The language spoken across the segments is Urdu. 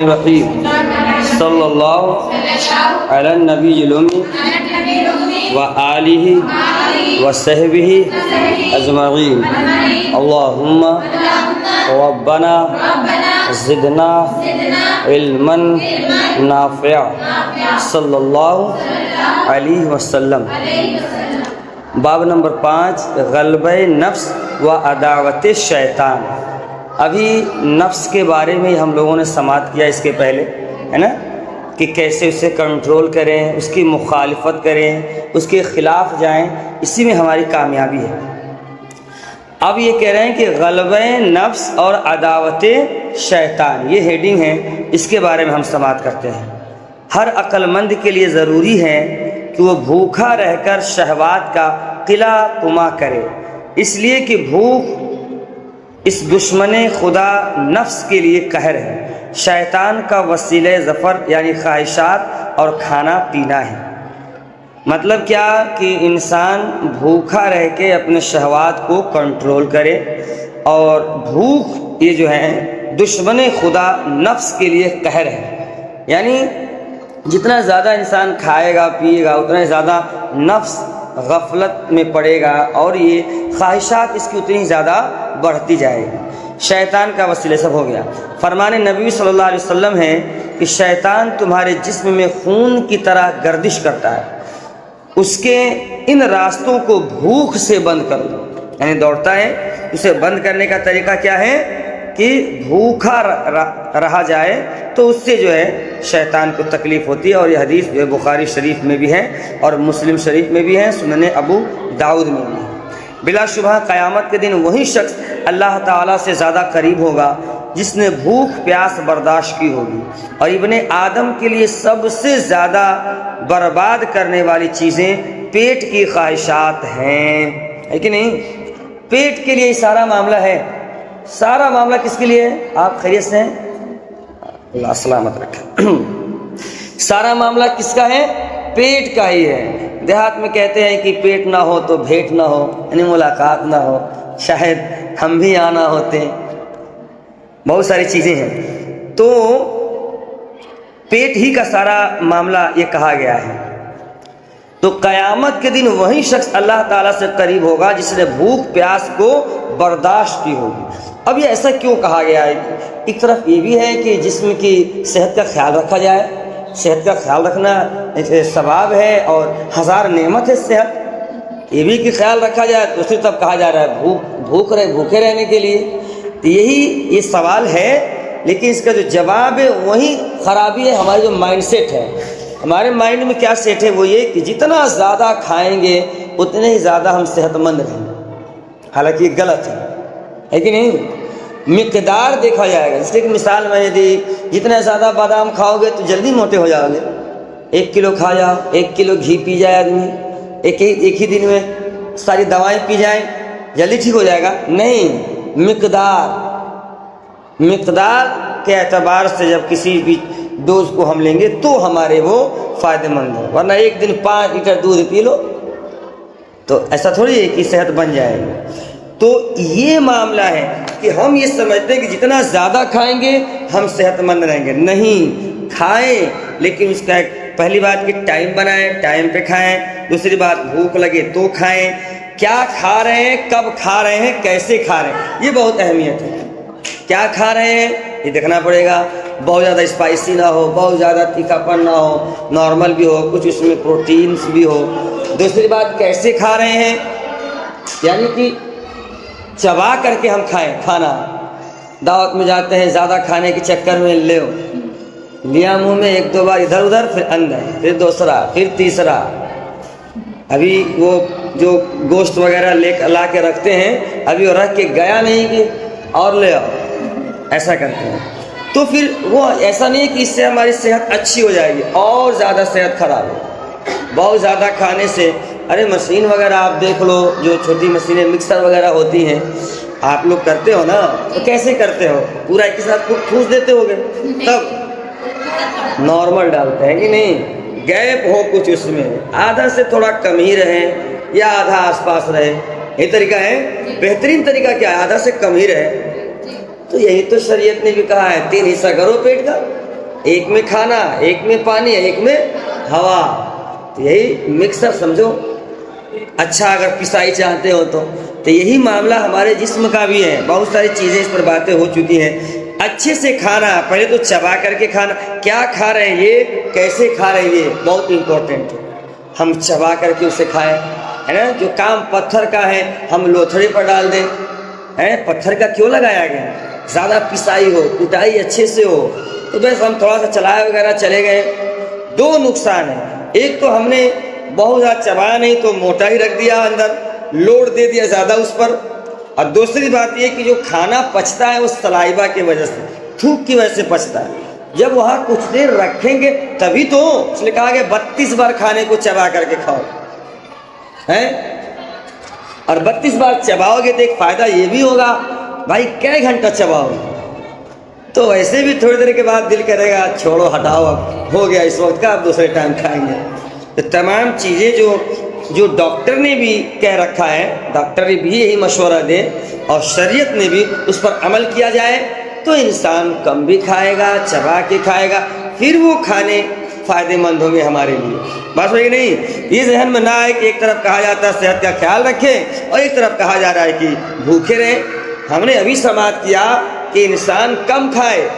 الرحیم صلی اللہ علی النبی الأمی وآلہ وصحبہ اجمعین اللہم ربنا زدنا علما نافعا صلی اللہ علیہ وسلم۔ باب نمبر 5، غلبہ نفس و عداوت شیطان۔ ابھی نفس کے بارے میں ہم لوگوں نے سماعت کیا اس کے پہلے، ہے نا، کہ کیسے اسے کنٹرول کریں، اس کی مخالفت کریں، اس کے خلاف جائیں، اسی میں ہماری کامیابی ہے۔ اب یہ کہہ رہے ہیں کہ غلبہ نفس اور عداوت شیطان، یہ ہیڈنگ ہے، اس کے بارے میں ہم سماعت کرتے ہیں۔ ہر عقل مند کے لیے ضروری ہے کہ وہ بھوکا رہ کر شہوات کا قلع کما کرے، اس لیے کہ بھوک اس دشمن خدا نفس کے لیے قہر ہے۔ شیطان کا وسیلہ ظفر یعنی خواہشات اور کھانا پینا ہے۔ مطلب کیا کہ انسان بھوکا رہ کے اپنے شہوات کو کنٹرول کرے، اور بھوک یہ جو ہے دشمن خدا نفس کے لیے قہر ہے، یعنی جتنا زیادہ انسان کھائے گا پیے گا اتنا زیادہ نفس غفلت میں پڑے گا، اور یہ خواہشات اس کی اتنی زیادہ بڑھتی جائے گی۔ شیطان کا وسیلہ سب ہو گیا۔ فرمان نبی صلی اللہ علیہ وسلم ہے کہ شیطان تمہارے جسم میں خون کی طرح گردش کرتا ہے، اس کے ان راستوں کو بھوک سے بند کر دو، یعنی دوڑتا ہے، اسے بند کرنے کا طریقہ کیا ہے کہ بھوکا رہا جائے، تو اس سے جو ہے شیطان کو تکلیف ہوتی ہے، اور یہ حدیث جو ہے بخاری شریف میں بھی ہے اور مسلم شریف میں بھی ہے، سنن ابو داؤد میں بھی ہے۔ بلا شبہ قیامت کے دن وہی شخص اللہ تعالیٰ سے زیادہ قریب ہوگا جس نے بھوک پیاس برداشت کی ہوگی، اور ابن آدم کے لیے سب سے زیادہ برباد کرنے والی چیزیں پیٹ کی خواہشات ہیں، ہے کہ نہیں؟ پیٹ کے لیے سارا معاملہ ہے۔ سارا معاملہ کس کے لیے ہے؟ آپ خیریت سے ہیں؟ اللہ سلامت رکھے۔ سارا معاملہ کس کا ہے؟ پیٹ کا ہی ہے۔ دیہات میں کہتے ہیں کہ پیٹ نہ ہو تو بھیٹ نہ ہو، یعنی ملاقات نہ ہو، شاید ہم بھی آنا ہوتے۔ بہت ساری چیزیں ہیں، تو پیٹ ہی کا سارا معاملہ یہ کہا گیا ہے۔ تو قیامت کے دن وہی شخص اللہ تعالیٰ سے قریب ہوگا جس نے بھوک پیاس کو برداشت کی ہوگی۔ اب یہ ایسا کیوں کہا گیا ہے؟ ایک طرف یہ بھی ہے کہ جسم کی صحت کا خیال رکھا جائے، صحت کا خیال رکھنا ثواب ہے اور ہزار نعمت ہے صحت، یہ بھی کہ خیال رکھا جائے۔ تو اسی طرف کہا جا رہا ہے بھوکے رہنے کے لیے، تو یہی یہ سوال ہے، لیکن اس کا جو جواب ہے وہی خرابی ہے ہماری جو مائنڈ سیٹ ہے۔ ہمارے مائنڈ میں کیا سیٹ ہے؟ وہ یہ کہ جتنا زیادہ کھائیں گے اتنے ہی زیادہ ہم صحت مند رہیں گے، حالانکہ یہ غلط ہے کہ نہیں؟ مقدار دیکھا جائے گا۔ جیسے کہ مثال میں نے دی، جتنا زیادہ بادام کھاؤ گے تو جلدی موٹے ہو جاؤ گے۔ 1 کلو کھا جاؤ، 1 کلو گھی پی جائے آدمی، ایک ہی دن میں ساری دوائیں پی جائیں، جلدی ٹھیک ہو جائے گا؟ نہیں، مقدار کے اعتبار سے جب کسی بھی ڈوز کو ہم لیں گے تو ہمارے وہ فائدہ مند ہو، ورنہ ایک دن 5 لیٹر دودھ پی لو تو ایسا تھوڑی ہے کہ صحت بن جائے گی۔ تو یہ معاملہ ہے کہ ہم یہ سمجھتے ہیں کہ جتنا زیادہ کھائیں گے ہم صحت مند رہیں گے۔ نہیں، کھائیں، لیکن اس کا ایک پہلی بات کہ ٹائم بنائیں، ٹائم پہ کھائیں۔ دوسری بات بھوک لگے تو کھائیں، کیا کھا رہے ہیں، کب کھا رہے ہیں، کیسے کھا رہے ہیں، یہ بہت اہمیت ہے۔ کیا کھا رہے ہیں یہ دیکھنا پڑے گا، بہت زیادہ اسپائسی نہ ہو، بہت زیادہ تیکھا پن نہ ہو، نارمل بھی ہو، کچھ اس میں پروٹینز بھی ہو۔ دوسری بات کیسے کھا رہے ہیں، یعنی کہ چبا کر کے ہم کھائیں۔ کھانا دعوت میں جاتے ہیں، زیادہ کھانے کے چکر میں لیا منہ میں 1-2 بار ادھر ادھر، پھر اندر، پھر دوسرا، پھر تیسرا۔ ابھی وہ جو گوشت وغیرہ لا کے رکھتے ہیں، ابھی وہ رکھ کے گیا نہیں کہ اور لے آؤ، ایسا کرتے ہیں۔ تو پھر وہ ایسا نہیں کہ اس سے ہماری صحت اچھی ہو جائے گی، اور زیادہ صحت خراب ہے بہت زیادہ کھانے سے۔ ارے مشین وغیرہ آپ دیکھ لو، جو چھوٹی مشینیں مکسر وغیرہ ہوتی ہیں، آپ لوگ کرتے ہو نا، تو کیسے کرتے ہو؟ پورا ایک ساتھ ٹھوس دیتے ہو گے، تب نارمل ڈالتے ہیں کہ نہیں؟ گیپ ہو کچھ اس میں، آدھا سے تھوڑا کم ہی رہے یا آدھا آس پاس رہے، یہ طریقہ ہے۔ بہترین طریقہ کیا ہے؟ آدھا سے کم ہی رہے، تو یہی تو شریعت نے بھی کہا ہے 3 حصہ کرو پیٹ کا، ایک میں کھانا، ایک میں پانی، ایک میں ہوا، تو یہی مکسر سمجھو۔ اچھا اگر پسائی چاہتے ہو تو یہی معاملہ ہمارے جسم کا بھی ہے۔ بہت ساری چیزیں اس پر باتیں ہو چکی ہیں۔ اچھے سے کھانا، پہلے تو چبا کر کے کھانا، کیا کھا رہے ہیں یہ، کیسے کھا رہے ہیں، یہ بہت امپورٹنٹ ہے۔ ہم چبا کر کے اسے کھائیں، ہے نا۔ جو کام پتھر کا ہے ہم لوتھڑے پر ڈال دیں، پتھر کا کیوں لگایا گیا؟ زیادہ پسائی ہو، کٹائی اچھے سے ہو، تو بس ہم تھوڑا سا چلائے وغیرہ چلے گئے، 2 نقصان ہیں۔ ایک تو ہم نے بہت زیادہ چبایا نہیں تو موٹا ہی رکھ دیا، اندر لوڈ دے دیا زیادہ اس پر، اور دوسری بات یہ کہ جو کھانا پچتا ہے وہ سلائیوا کی وجہ سے، تھوک کی وجہ سے پچتا ہے۔ جب وہاں کچھ دیر رکھیں گے تبھی تو، اس نے کہا کہ 32 بار کھانے کو چبا کر کے کھاؤ، ہیں، اور 32 بار چباؤ گے تو ایک فائدہ یہ بھی ہوگا، بھائی کئے گھنٹہ چباؤ گے، تو ویسے بھی تھوڑی دیر کے بعد دل کرے گا چھوڑو ہٹاؤ، اب ہو گیا اس وقت کا، اب دوسرے ٹائم کھائیں گے۔ تو تمام چیزیں جو ڈاکٹر نے بھی کہہ رکھا ہے، ڈاکٹر نے بھی یہی مشورہ دے اور شریعت نے بھی اس پر عمل کیا جائے تو انسان کم بھی کھائے گا، چبا کے کھائے گا، پھر وہ کھانے فائدہ مند ہوں گے ہمارے لیے۔ بات ہوئی نہیں؟ یہ ذہن میں نہ آئے کہ ایک طرف کہا جاتا ہے صحت کا خیال رکھیں اور ایک طرف کہا جا رہا ہے کہ بھوکے رہیں۔ ہم نے ابھی سماعت کیا کہ انسان کم کھائے،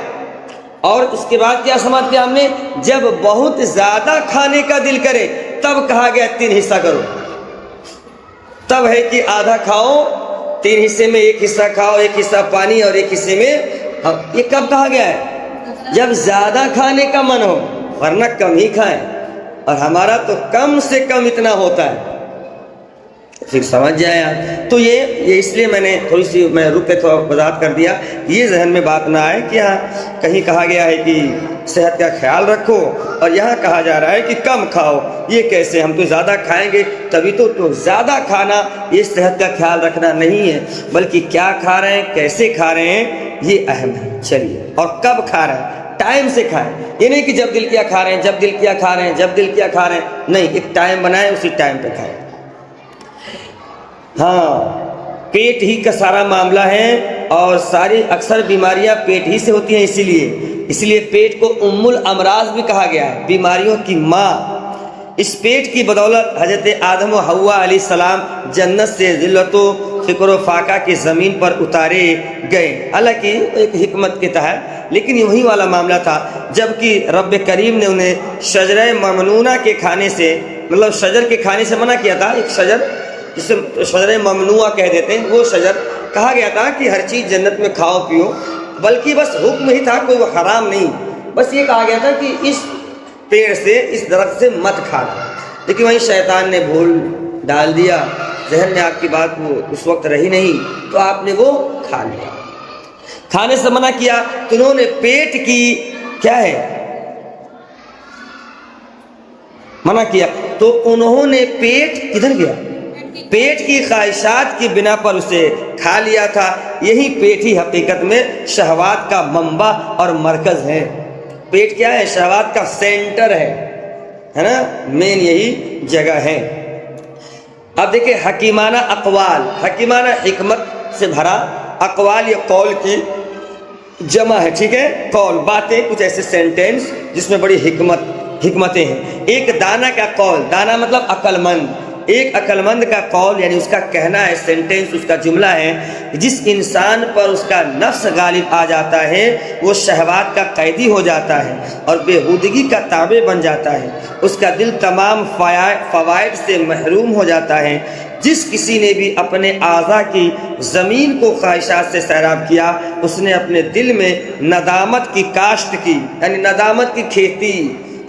اور اس کے بعد کیا سماعت کیا ہم نے؟ جب بہت زیادہ کھانے کا دل کرے تب کہا گیا 3 حصہ کرو، تب ہے کہ آدھا کھاؤ، 3 حصے میں 1 حصہ کھاؤ، 1 حصہ پانی اور 1 حصے میں، یہ کب کہا گیا ہے؟ جب زیادہ کھانے کا من ہو، ورنہ کم ہی کھائیں، اور ہمارا تو کم سے کم اتنا ہوتا ہے، پھر سمجھ جائیں آپ۔ تو یہ اس لیے میں نے تھوڑی سی رک کے تھوڑا وضاحت کر دیا، یہ ذہن میں بات نہ آئے کہ ہاں کہیں کہا گیا ہے کہ صحت کا خیال رکھو اور یہاں کہا جا رہا ہے کہ کم کھاؤ، یہ کیسے؟ ہم تو زیادہ کھائیں گے تبھی تو زیادہ کھانا یہ صحت کا خیال رکھنا نہیں ہے، بلکہ کیا کھا رہے ہیں، کیسے کھا رہے ہیں، یہ اہم ہے۔ چلیے، اور کب کھا رہے ہیں؟ ٹائم سے کھائیں، یہ نہیں کہ جب دل کیا کھا رہے ہیں، جب دل کیا کھا رہے ہیں، جب دل کیا کھا رہے ہیں، نہیں، ایک ٹائم بنائیں، اسی ٹائم پہ کھائیں۔ ہاں، پیٹ ہی کا سارا معاملہ ہے اور ساری اکثر بیماریاں پیٹ ہی سے ہوتی ہیں، اسی لیے پیٹ کو ام الامراض بھی کہا گیا ہے، بیماریوں کی ماں۔ اس پیٹ کی بدولت حضرت آدم و حوا علیہ السلام جنت سے ذلت و فقر و فاقہ کی زمین پر اتارے گئے، حالانکہ ایک حکمت کے تحت، لیکن وہی والا معاملہ تھا جبکہ رب کریم نے انہیں شجرہ ممنونہ کے کھانے سے، مطلب شجر کے کھانے سے منع کیا تھا۔ ایک شجر جسے شجر ممنوعہ کہہ دیتے ہیں، وہ شجر کہا گیا تھا کہ ہر چیز جنت میں کھاؤ پیو، بلکہ بس حکم ہی تھا، کوئی وہ حرام نہیں، بس یہ کہا گیا تھا کہ اس پیڑ سے، اس درخت سے مت کھانا، لیکن وہیں شیطان نے بھول ڈال دیا، ذہن میں آپ کی بات وہ اس وقت رہی نہیں تو آپ نے وہ کھا لیا، کھانے سے منع کیا تو انہوں نے پیٹ کی کیا ہے منع کیا، تو انہوں نے پیٹ کدھر گیا؟ پیٹ کی خواہشات کی بنا پر اسے کھا لیا تھا۔ یہی پیٹ ہی حقیقت میں شہوات کا منبع اور مرکز ہے۔ پیٹ کیا ہے؟ شہوات کا سینٹر ہے نا، مین یہی جگہ ہے۔ اب دیکھیں حکیمانہ اقوال، حکیمانہ حکمت سے بھرا اقوال، یہ قول کی جمع ہے، ٹھیک ہے، قول، باتیں، کچھ ایسے سینٹینس جس میں بڑی حکمتیں ہیں۔ ایک دانا کا قول، دانا مطلب عقل مند، ایک عقل مند کا قول یعنی اس کا کہنا ہے، سینٹینس، اس کا جملہ ہے، جس انسان پر اس کا نفس غالب آ جاتا ہے وہ شہوات کا قیدی ہو جاتا ہے اور بےہودگی کا تابع بن جاتا ہے، اس کا دل تمام فوائد سے محروم ہو جاتا ہے۔ جس کسی نے بھی اپنے اعضاء کی زمین کو خواہشات سے سیراب کیا، اس نے اپنے دل میں ندامت کی کاشت کی، یعنی ندامت کی کھیتی،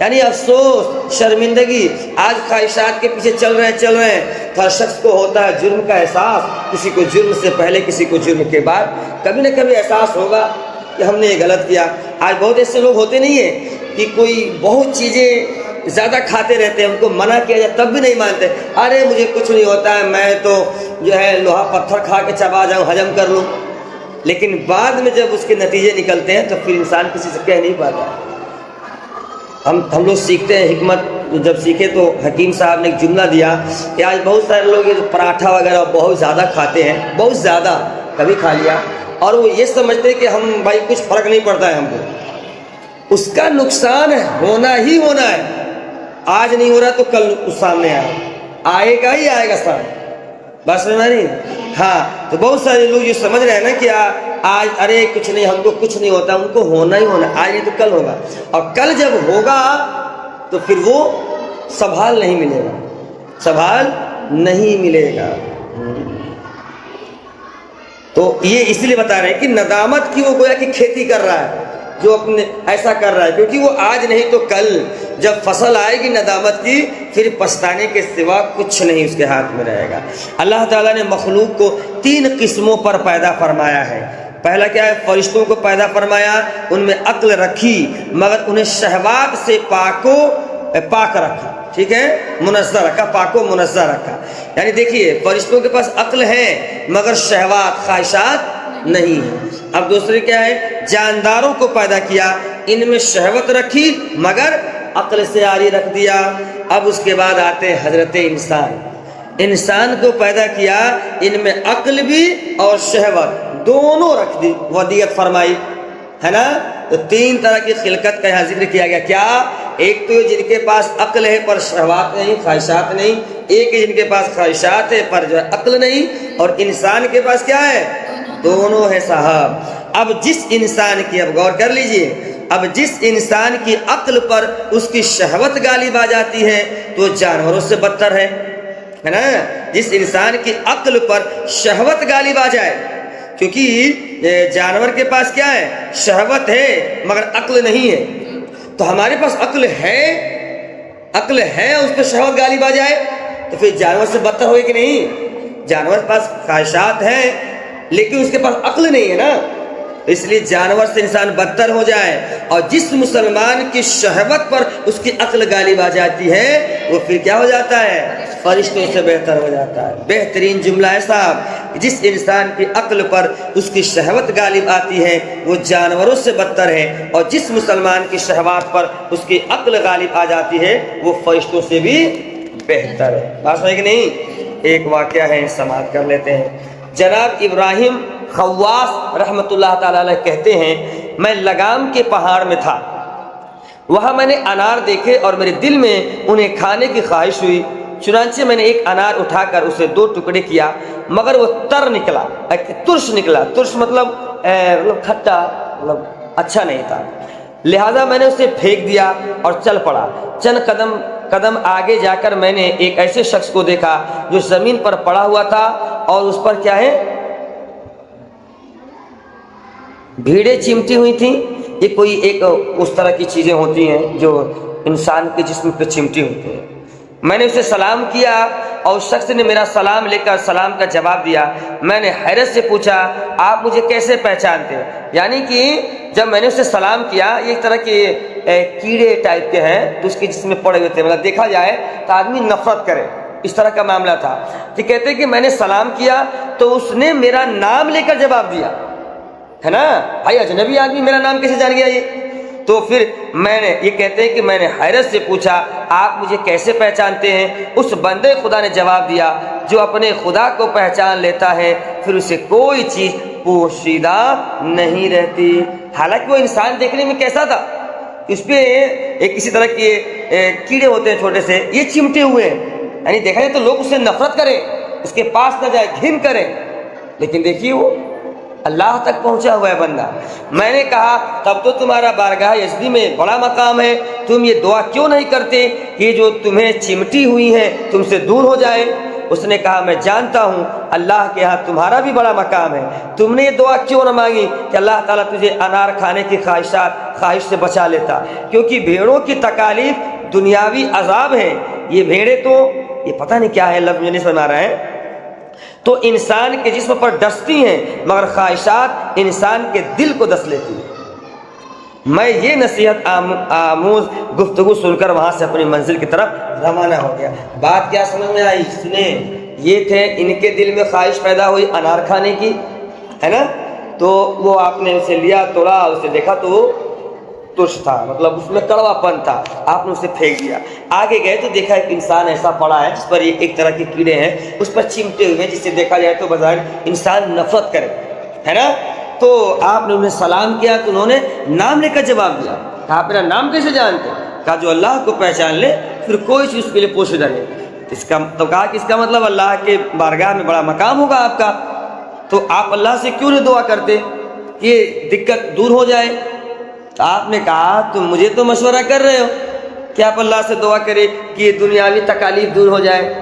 یعنی افسوس، شرمندگی۔ آج خواہشات کے پیچھے چل رہے ہیں، ہر شخص کو ہوتا ہے جرم کا احساس، کسی کو جرم سے پہلے، کسی کو جرم کے بعد، کبھی نہ کبھی احساس ہوگا کہ ہم نے یہ غلط کیا۔ آج بہت ایسے لوگ ہوتے نہیں ہیں کہ کوئی بہت چیزیں زیادہ کھاتے رہتے ہیں، ان کو منع کیا جائے تب بھی نہیں مانتے، ارے مجھے کچھ نہیں ہوتا ہے، میں تو جو ہے لوہا پتھر کھا کے چبا جاؤں، ہجم کر لوں، لیکن بعد میں جب اس کے نتیجے نکلتے ہیں تو پھر انسان کسی سے کہہ نہیں پاتا۔ ہم لوگ سیکھتے ہیں حکمت، جب سیکھے تو حکیم صاحب نے ایک جملہ دیا کہ آج بہت سارے لوگ یہ پراٹھا وغیرہ بہت زیادہ کھاتے ہیں، بہت زیادہ، کبھی کھا لیا، اور وہ یہ سمجھتے کہ ہم بھائی کچھ فرق نہیں پڑتا ہے ہم کو، اس کا نقصان ہونا ہی ہونا ہے. آج نہیں ہو رہا تو کل اس سامنے آئے گا ہی آئے گا سامنے. بس سمجھ نہیں؟ ہاں تو بہت سارے لوگ یہ سمجھ رہے ہیں نا کہ آج ارے کچھ نہیں، ہم کو کچھ نہیں ہوتا، ان کو ہونا ہی ہونا، آج نہیں تو کل ہوگا. اور کل جب ہوگا تو پھر وہ سنبھال نہیں ملے گا، سنبھال نہیں ملے گا. تو یہ اس لیے بتا رہے ہیں کہ ندامت کی وہ گویا کہ کھیتی کر رہا ہے، جو اپنے ایسا کر رہا ہے، کیونکہ وہ آج نہیں تو کل جب فصل آئے گی ندامت کی، پھر پچھتانے کے سوا کچھ نہیں اس کے ہاتھ میں رہے گا. اللہ تعالیٰ نے مخلوق کو 3 قسموں پر پیدا فرمایا ہے. پہلا کیا ہے؟ فرشتوں کو پیدا فرمایا، ان میں عقل رکھی مگر انہیں شہوات سے پاک رکھا. ٹھیک ہے، منزہ رکھا، پاک و منزہ رکھا. یعنی دیکھیے فرشتوں کے پاس عقل ہے مگر شہوات خواہشات نہیں ہے. اب دوسرے کیا ہے؟ جانداروں کو پیدا کیا، ان میں شہوت رکھی مگر عقل سے عاری رکھ دیا. اب اس کے بعد آتے ہیں حضرت انسان. انسان کو پیدا کیا، ان میں عقل بھی اور شہوت دونوں رکھ دی، ودیت فرمائی ہے نا. تو 3 طرح کی خلقت کا یہاں ذکر کیا گیا. کیا؟ ایک تو جن کے پاس عقل ہے پر شہوات نہیں، خواہشات نہیں. ایک جن کے پاس خواہشات ہے پر جو ہے عقل نہیں. اور انسان کے پاس کیا ہے؟ دونوں ہے صاحب. اب جس انسان کی، اب غور کر لیجئے، اب جس انسان کی عقل پر اس کی شہوت غالب آ جاتی ہے تو جانوروں سے بدتر ہے نا. جس انسان کی عقل پر شہوت غالب آ جائے، کیونکہ جانور کے پاس کیا ہے؟ شہوت ہے مگر عقل نہیں ہے. تو ہمارے پاس عقل ہے اس پہ شہوت غالب آ جائے تو پھر جانور سے بدتر ہوئے کہ نہیں؟ جانور کے پاس خواہشات ہیں لیکن اس کے پاس عقل نہیں ہے نا، اس لیے جانور سے انسان بدتر ہو جائے. اور جس مسلمان کی شہوت پر اس کی عقل غالب آ جاتی ہے وہ پھر کیا ہو جاتا ہے؟ فرشتوں سے بہتر ہو جاتا ہے. بہترین جملہ ہے صاحب، جس انسان کی عقل پر اس کی شہوت غالب آتی ہے وہ جانوروں سے بدتر ہے، اور جس مسلمان کی شہوات پر اس کی عقل غالب آ جاتی ہے وہ فرشتوں سے بھی بہتر ہے. بات سمجھ کہ نہیں؟ ایک واقعہ ہے، سماعت کر لیتے ہیں. جناب ابراہیم خواص رحمۃ اللہ تعالی علیہ کہتے ہیں، میں لگام کے پہاڑ میں تھا، وہاں میں نے انار دیکھے اور میرے دل میں انہیں کھانے کی خواہش ہوئی. چنانچہ میں نے ایک انار اٹھا کر اسے 2 ٹکڑے کیا مگر وہ تر نکلا، ترش نکلا. ترش مطلب کھٹا، مطلب اچھا نہیں تھا. لہذا میں نے اسے پھینک دیا اور چل پڑا. چند قدم آگے جا کر میں نے ایک ایسے شخص کو دیکھا جو زمین پر پڑا ہوا تھا اور اس پر کیا ہے؟ بھیڑیں چمٹی ہوئی تھیں. یہ کوئی ایک اس طرح کی چیزیں ہوتی ہیں جو انسان کے جسم پہ چمٹی ہوتی ہیں. میں نے اسے سلام کیا اور اس شخص نے میرا سلام لے کر سلام کا جواب دیا. میں نے حیرت سے پوچھا، آپ مجھے کیسے پہچانتے ہیں؟ یعنی کہ جب میں نے اسے سلام کیا، یہ ایک طرح کے کیڑے ٹائپ کے ہیں تو اس کے جسم میں پڑے ہوئے تھے، مطلب دیکھا جائے تو آدمی نفرت کرے، اس طرح کا معاملہ تھا. تو کہتے ہیں کہ میں نے سلام کیا تو اس نے میرا نام لے کر جواب دیا، ہے نا. بھائی اجنبی آدمی میرا نام کیسے جان گیا یہ؟ تو پھر میں نے، یہ کہتے ہیں کہ میں نے حیرت سے پوچھا، آپ مجھے کیسے پہچانتے ہیں؟ اس بندے خدا نے جواب دیا، جو اپنے خدا کو پہچان لیتا ہے پھر اسے کوئی چیز پوشیدہ نہیں رہتی. حالانکہ وہ انسان دیکھنے میں کیسا تھا؟ اس پہ ایک کسی طرح کے کیڑے ہوتے ہیں چھوٹے سے، یہ چمٹے ہوئے ہیں. یعنی دیکھا جائے تو لوگ اسے نفرت کریں، اس کے پاس نہ جائے، گھن کریں، لیکن دیکھیے وہ اللہ تک پہنچا ہوا ہے بندہ. میں نے کہا تب تو تمہارا بارگاہ یزدی میں بڑا مقام ہے، تم یہ دعا کیوں نہیں کرتے کہ جو تمہیں چمٹی ہوئی ہے تم سے دور ہو جائے؟ اس نے کہا میں جانتا ہوں اللہ کے ہاں تمہارا بھی بڑا مقام ہے، تم نے یہ دعا کیوں نہ مانگی کہ اللہ تعالیٰ تجھے انار کھانے کی خواہش سے بچا لیتا؟ کیونکہ بھیڑوں کی تکالیف دنیاوی عذاب ہے. یہ بھیڑیں تو یہ پتہ نہیں کیا ہے، لفظ نہیں سنا رہا ہے، تو انسان کے جسم پر ڈستی ہیں مگر خواہشات انسان کے دل کو ڈس لیتی ہیں. میں یہ نصیحت آموز گفتگو سن کر وہاں سے اپنی منزل کی طرف روانہ ہو گیا. بات کیا سمجھ میں آئی؟ سنیں، یہ تھے ان کے دل میں خواہش پیدا ہوئی انار کھانے کی، ہے نا. تو وہ آپ نے اسے لیا، توڑا، اسے دیکھا تو ترش تھا، مطلب اس میں کڑوا پن تھا، آپ نے اسے پھینک دیا. آگے گئے تو دیکھا ایک انسان ایسا پڑا ہے جس پر ایک طرح کے کیڑے ہیں، اس پر چمٹے ہوئے، جسے دیکھا جائے تو بظاہر انسان نفرت کرے، ہے نا. تو آپ نے انہیں سلام کیا تو انہوں نے نام لے کر جواب دیا. کہا آپ میرا نام کیسے جانتے؟ کہا جو اللہ کو پہچان لے پھر کوئی چیز اس کے لیے پوشیدہ نہیں. تو کہا کہ اس کا مطلب اللہ کے بارگاہ میں بڑا مقام ہوگا آپ کا، تو آپ اللہ سے کیوں نہیں دعا کرتے کہ دقت دور ہو جائے؟ تو آپ نے کہا تم مجھے تو مشورہ کر رہے ہو کہ آپ اللہ سے دعا کرے کہ یہ دنیاوی تکالیف دور ہو جائے،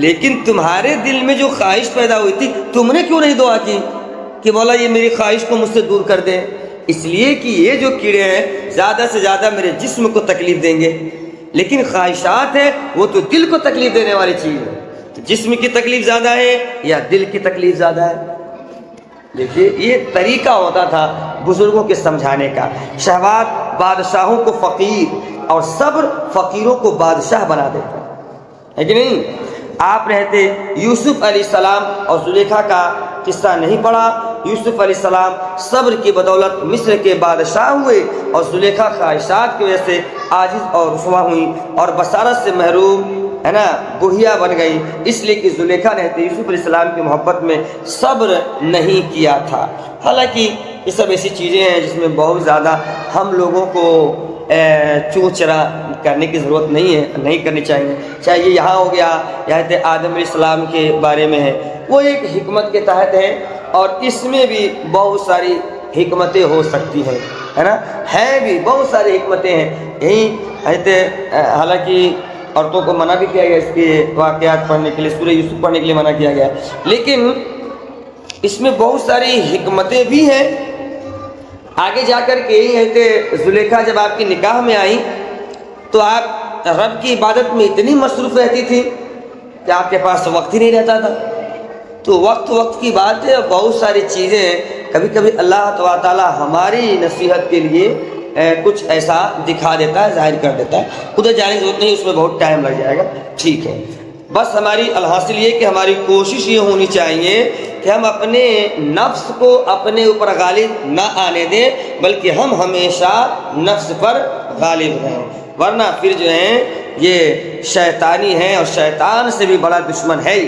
لیکن تمہارے دل میں جو خواہش پیدا ہوئی تھی تم نے کیوں نہیں دعا کی کہ مولا یہ میری خواہش کو مجھ سے دور کر دیں؟ اس لیے کہ یہ جو کیڑے ہیں زیادہ سے زیادہ میرے جسم کو تکلیف دیں گے، لیکن خواہشات ہیں وہ تو دل کو تکلیف دینے والی چیز ہے. تو جسم کی تکلیف زیادہ ہے یا دل کی تکلیف زیادہ ہے؟ دیکھیے یہ طریقہ ہوتا تھا بزرگوں کے سمجھانے کا. شہوات بادشاہوں کو فقیر اور صبر فقیروں کو بادشاہ بنا دیتا ہے کہ نہیں؟ آپ رہتے یوسف علیہ السلام اور زلیخا کا قصہ نہیں پڑھا. یوسف علیہ السلام صبر کی بدولت مصر کے بادشاہ ہوئے اور زلیخا خواہشات کی وجہ سے عاجز اور رسوا ہوئی اور بصارت سے محروم ہے نا بڑھیا بن گئی، اس لیے کہ زلیخا نے یوسف علیہ السلام کی محبت میں صبر نہیں کیا تھا. حالانکہ یہ سب ایسی چیزیں ہیں جس میں بہت زیادہ ہم لوگوں کو چوں چرا کرنے کی ضرورت نہیں ہے، نہیں کرنی چاہیے. چاہے یہ یہاں ہو گیا یا آدم علیہ السلام کے بارے میں ہے، وہ ایک حکمت کے تحت ہے اور اس میں بھی بہت ساری حکمتیں ہو سکتی ہیں، ہے نا، ہیں بھی بہت ساری حکمتیں ہیں. یہی حالانکہ عورتوں کو منع بھی کیا گیا اس کے واقعات پڑھنے کے لیے، سورہ یوسف پڑھنے کے لیے منع کیا گیا، لیکن اس میں بہت ساری حکمتیں بھی ہیں. آگے جا کر کے یہی زلیخا جب آپ کی نکاح میں آئی تو آپ رب کی عبادت میں اتنی مصروف رہتی تھی کہ آپ کے پاس وقت ہی نہیں رہتا تھا. تو وقت کی بات ہے، بہت ساری چیزیں کبھی کبھی اللہ تعالیٰ ہماری نصیحت کے لیے کچھ ایسا دکھا دیتا ہے، ظاہر کر دیتا ہے. ادھر جانے کی ضرورت نہیں، اس میں بہت ٹائم لگ جائے گا. ٹھیک ہے، بس ہماری الحاصل یہ کہ ہماری کوشش یہ ہونی چاہیے کہ ہم اپنے نفس کو اپنے اوپر غالب نہ آنے دیں، بلکہ ہم ہمیشہ نفس پر غالب رہیں، ورنہ پھر جو ہیں یہ شیطانی ہیں اور شیطان سے بھی بڑا دشمن ہے.